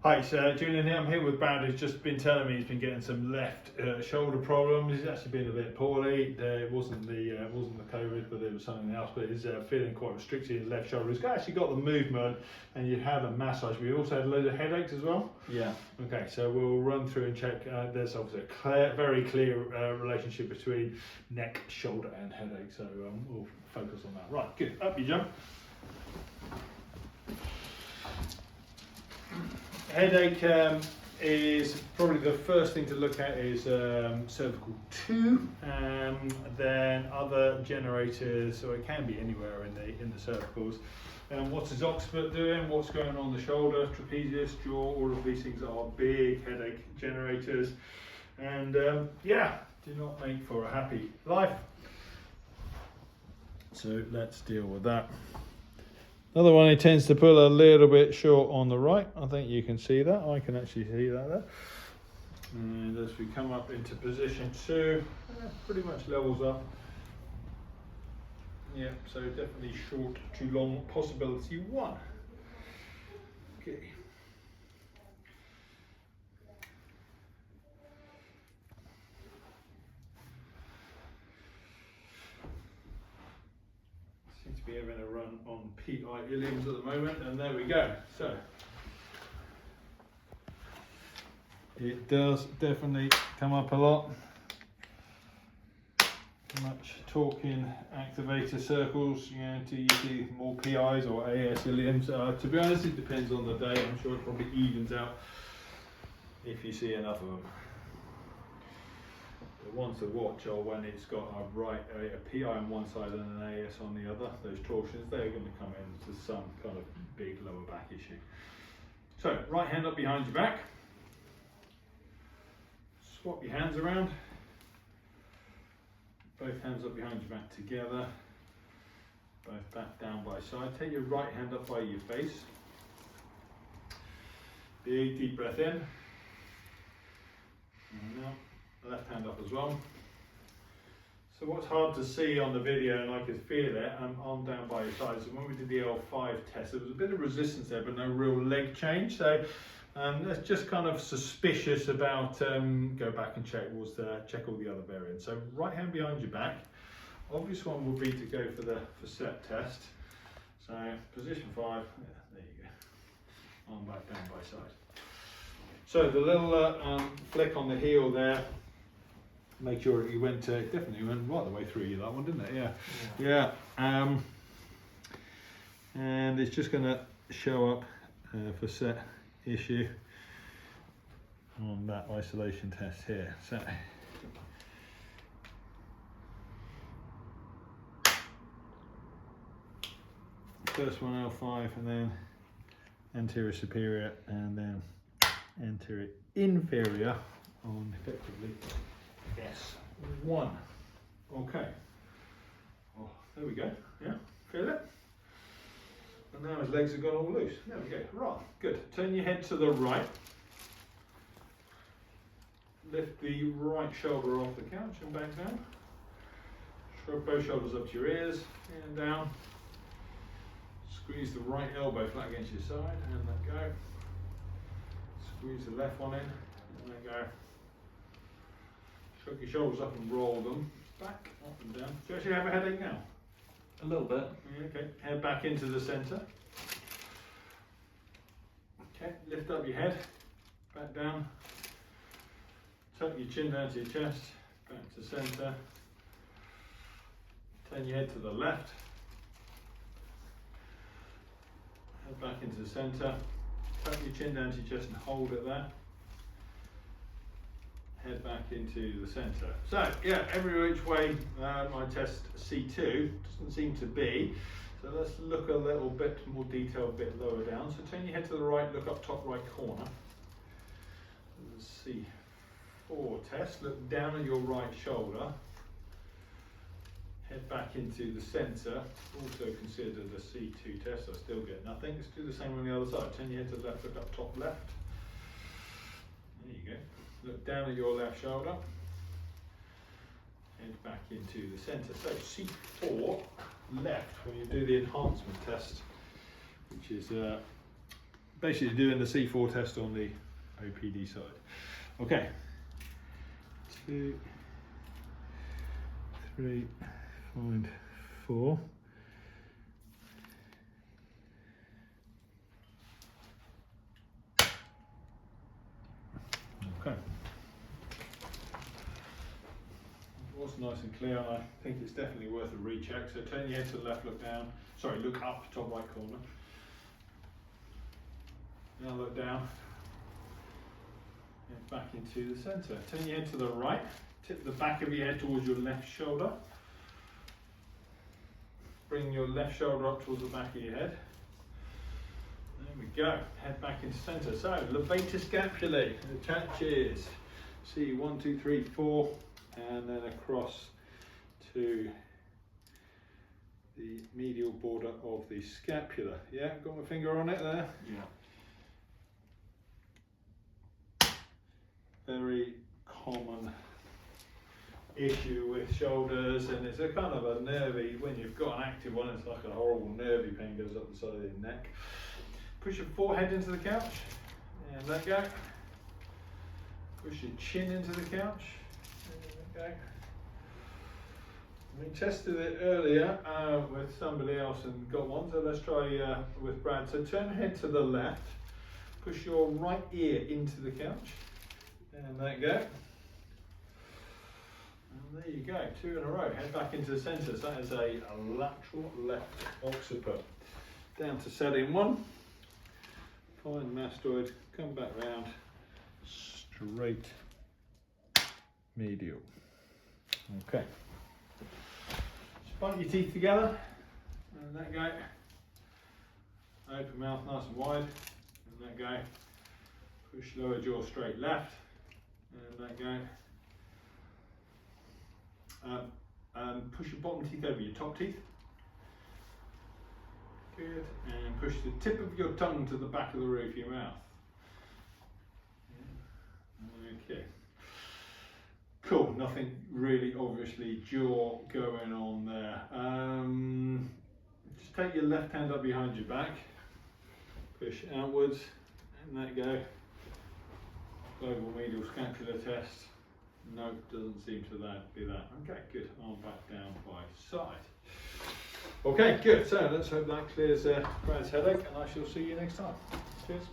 Hi, it's Julien here. I'm here with Brad, who's just been telling me he's been getting some left shoulder problems. He's actually been a bit poorly. It wasn't the COVID, but it was something else. But he's feeling quite restricted in his left shoulder. He's actually got the movement, and you had a massage. We also had a load of headaches as well. Yeah. Okay, so we'll run through and check. There's obviously a very clear relationship between neck, shoulder, and headache. So we'll focus on that. Right, good. Up you jump. Headache is probably the first thing to look at is cervical 2, then other generators, so it can be anywhere in the cervicals. What's his occiput doing? What's going on the shoulder, trapezius, jaw? All of these things are big headache generators, and yeah, do not make for a happy life. So let's deal with that. Another one, he tends to pull a little bit short on the right. I think you can see that. I can actually see that there. And as we come up into position 2, pretty much levels up. Yeah, so definitely short to long possibility 1. Okay. Seems to be having a run on PI iliums at the moment, and there we go. So it does definitely come up a lot. Much talk in activator circles, you know, do you see more PIs or AS iliums? To be honest, it depends on the day. I'm sure it probably evens out if you see enough of them. The ones to watch are when it's got a PI on one side and an AS on the other. Those torsions, they're going to come into some kind of big lower back issue. So, right hand up behind your back. Swap your hands around. Both hands up behind your back together. Both back down by side. Take your right hand up by your face. Big deep breath in. And out. Left hand up as well. So what's hard to see on the video, and I could feel it, arm down by your side. So when we did the L5 test, there was a bit of resistance there, but no real leg change. So that's just kind of suspicious about, go back and check all the other variants. So right hand behind your back. Obvious one would be to go for the set test. So position 5, yeah, there you go. Arm back down by side. So the little flick on the heel there, make sure you definitely went right the way through that one, didn't it? Yeah. And it's just going to show up for set issue on that isolation test here. So first one L5, and then anterior superior, and then anterior inferior on effectively S1. Okay. Oh, there we go. Yeah, feel it? And now his legs have gone all loose. There we go. Right, good. Turn your head to the right. Lift the right shoulder off the couch and back down. Shrug both shoulders up to your ears and down. Squeeze the right elbow flat against your side and let go. Squeeze the left one in and let go. Shrug your shoulders up and roll them back, up and down. Do you actually have a headache now? A little bit. Okay, head back into the centre. Okay, lift up your head, back down. Tuck your chin down to your chest, back to centre. Turn your head to the left. Head back into the centre. Tuck your chin down to your chest and hold it there. Head back into the centre. So yeah, every which way my test C2 doesn't seem to be. So let's look a little bit more detail, a bit lower down. So turn your head to the right, look up top right corner. C4 test, look down at your right shoulder. Head back into the centre. Also consider the C2 test, I still get nothing. Let's do the same on the other side. Turn your head to the left, look up top left. There you go. Look down at your left shoulder, head back into the centre. So C4 left when you do the enhancement test, which is basically doing the C4 test on the OPD side. Okay, 2, 3, find 4. Okay. It was nice and clear, and I think it's definitely worth a recheck. So turn your head to the left, look down. Sorry, look up, top right corner. Now look down. And back into the centre. Turn your head to the right. Tip the back of your head towards your left shoulder. Bring your left shoulder up towards the back of your head. There we go. Head back into centre. So, levator scapulae attaches. See 1, 2, 3, 4, and then across to the medial border of the scapula. Yeah, got my finger on it there. Yeah. Very common issue with shoulders, and it's a kind of a nervy, when you've got an active one, it's like a horrible nervy pain goes up the side of your neck. Push your forehead into the couch, and let go. Push your chin into the couch, and let go. We tested it earlier with somebody else and got one, so let's try with Brad. So turn your head to the left, push your right ear into the couch, and let go. And there you go, 2 in a row. Head back into the centre. So that is a lateral left occiput. Down to setting 1. Find mastoid, come back round, straight medial. Okay. Bite your teeth together, and let go. Open mouth nice and wide, and let go. Push lower jaw straight left, and let go. Push your bottom teeth over your top teeth. Good, and push the tip of your tongue to the back of the roof of your mouth. Okay. Cool, nothing really obviously jaw going on there. Just take your left hand up behind your back, push outwards, and let go. Global medial scapular test. Nope, doesn't seem to be that. Okay, good. Arm back down by side. Okay, good. So let's hope that clears Brad's headache, and I shall see you next time. Cheers.